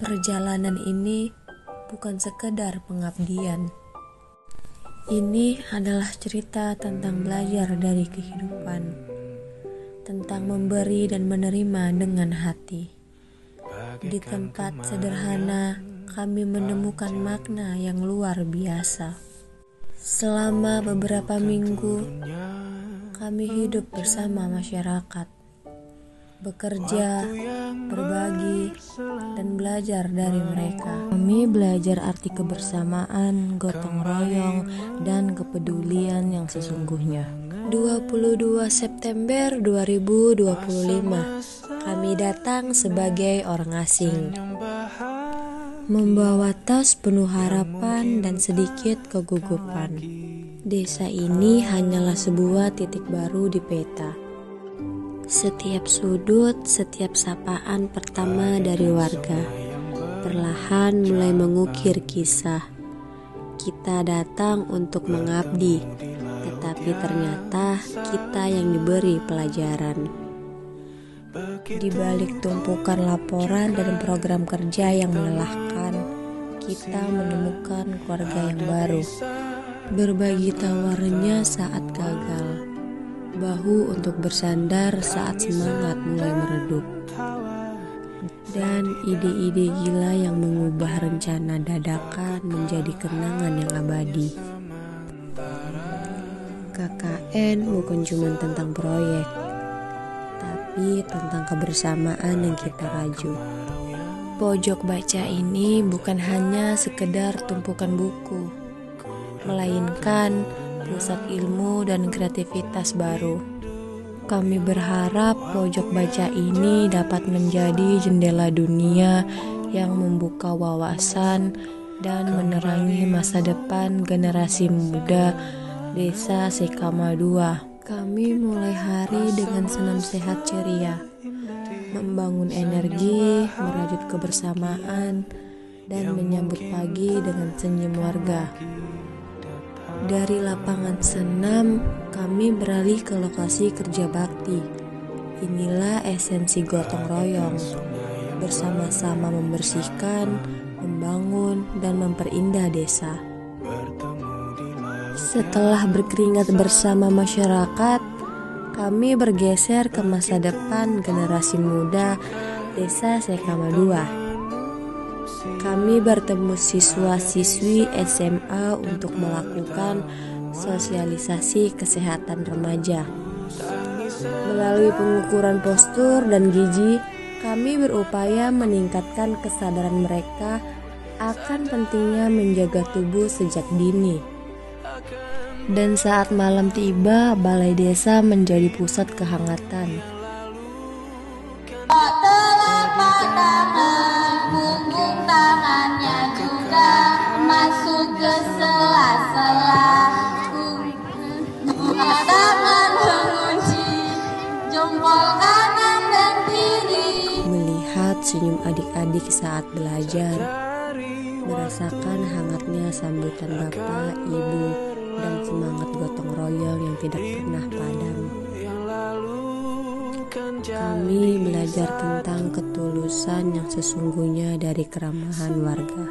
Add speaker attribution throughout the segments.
Speaker 1: Perjalanan ini bukan sekedar pengabdian. Ini adalah cerita tentang belajar dari kehidupan, tentang memberi dan menerima dengan hati. Di tempat sederhana, kami menemukan makna yang luar biasa. Selama beberapa minggu, kami hidup bersama masyarakat, bekerja, berbagi, dan belajar dari mereka. Kami belajar arti kebersamaan, gotong royong, dan kepedulian yang sesungguhnya. 22 September 2025, kami datang sebagai orang asing, membawa tas penuh harapan dan sedikit kegugupan. Desa ini hanyalah sebuah titik baru di peta. Setiap sudut, setiap sapaan pertama dari warga perlahan mulai mengukir kisah. Kita datang untuk mengabdi, tetapi ternyata kita yang diberi pelajaran. Di balik tumpukan laporan dan program kerja yang melelahkan, kita menemukan keluarga yang baru. Berbagi tawarnya saat gagal, bahu untuk bersandar saat semangat mulai meredup, dan ide-ide gila yang mengubah rencana dadakan menjadi kenangan yang abadi. KKN bukan cuma tentang proyek, tapi tentang kebersamaan yang kita raju. Pojok baca ini bukan hanya sekedar tumpukan buku, melainkan pusat ilmu dan kreativitas baru. Kami berharap pojok baca ini dapat menjadi jendela dunia yang membuka wawasan dan menerangi masa depan generasi muda Desa Sekama II. Kami mulai hari dengan senam sehat ceria, membangun energi, merajut kebersamaan, dan menyambut pagi dengan senyum warga. Dari lapangan senam, kami beralih ke lokasi kerja bakti. Inilah esensi gotong royong, bersama-sama membersihkan, membangun, dan memperindah desa. Setelah berkeringat bersama masyarakat, kami bergeser ke masa depan generasi muda Desa Sekama II. Kami bertemu siswa-siswi SMA untuk melakukan sosialisasi kesehatan remaja. Melalui pengukuran postur dan gizi, kami berupaya meningkatkan kesadaran mereka akan pentingnya menjaga tubuh sejak dini. Dan saat malam tiba, balai desa menjadi pusat kehangatan.
Speaker 2: Tangannya juga masuk ke sela-sela, bunga tangan mengunci jempol kanan dan kiri.
Speaker 1: Melihat senyum adik-adik saat belajar, merasakan hangatnya sambutan bapak, ibu, dan semangat gotong royong yang tidak pernah padam. Kami belajar tentang ketulusan yang sesungguhnya dari keramahan warga,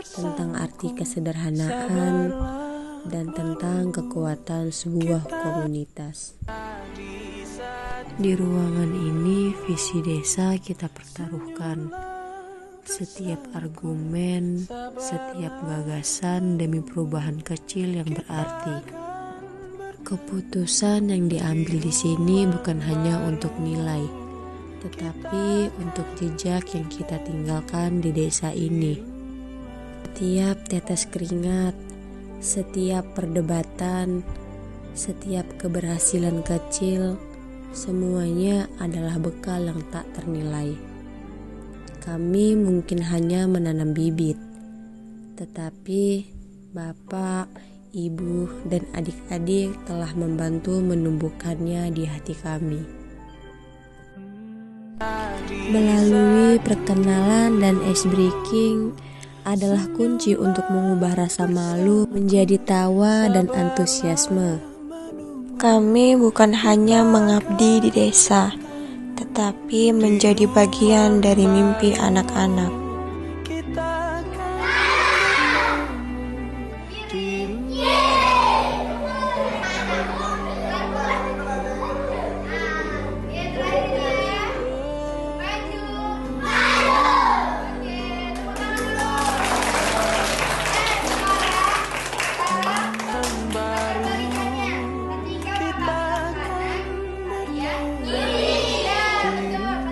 Speaker 1: tentang arti kesederhanaan, dan tentang kekuatan sebuah komunitas. Di ruangan ini, visi desa kita pertaruhkan. Setiap argumen, setiap gagasan demi perubahan kecil yang berarti. Keputusan yang diambil di sini bukan hanya untuk nilai, tetapi untuk jejak yang kita tinggalkan di desa ini. Setiap tetes keringat, setiap perdebatan, setiap keberhasilan kecil, semuanya adalah bekal yang tak ternilai. Kami mungkin hanya menanam bibit, tetapi Bapak, Ibu, dan adik-adik telah membantu menumbuhkannya di hati kami. Melalui perkenalan dan ice breaking adalah kunci untuk mengubah rasa malu menjadi tawa dan antusiasme. Kami bukan hanya mengabdi di desa, tetapi tapi menjadi bagian dari mimpi anak-anak.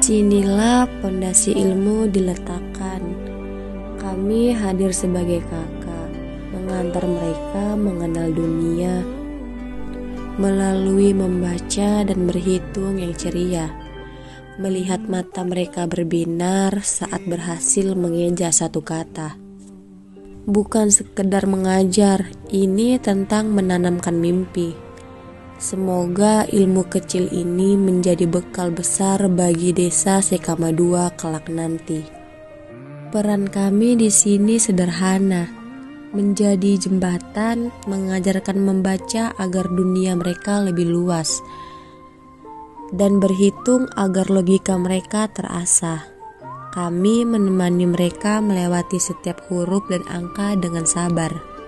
Speaker 1: Sinilah pondasi ilmu diletakkan. Kami hadir sebagai kakak, mengantar mereka mengenal dunia melalui membaca dan berhitung yang ceria. Melihat mata mereka berbinar saat berhasil mengeja satu kata. Bukan sekedar mengajar, ini tentang menanamkan mimpi. Semoga ilmu kecil ini menjadi bekal besar bagi desa Sekama II kelak nanti. Peran kami di sini sederhana, menjadi jembatan, mengajarkan membaca agar dunia mereka lebih luas, dan berhitung agar logika mereka terasah. Kami menemani mereka melewati setiap huruf dan angka dengan sabar.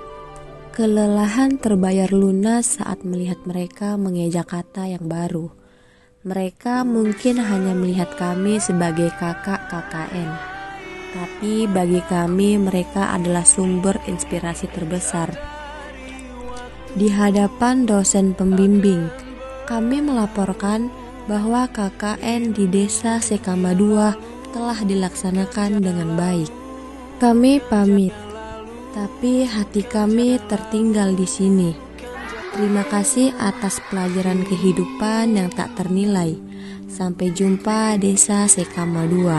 Speaker 1: Kelelahan terbayar lunas saat melihat mereka mengeja kata yang baru. Mereka mungkin hanya melihat kami sebagai kakak KKN, tapi bagi kami mereka adalah sumber inspirasi terbesar. Di hadapan dosen pembimbing, kami melaporkan bahwa KKN di desa Sekama II telah dilaksanakan dengan baik. Kami pamit. Tapi hati kami tertinggal di sini. Terima kasih atas pelajaran kehidupan yang tak ternilai. Sampai jumpa desa Sekama II.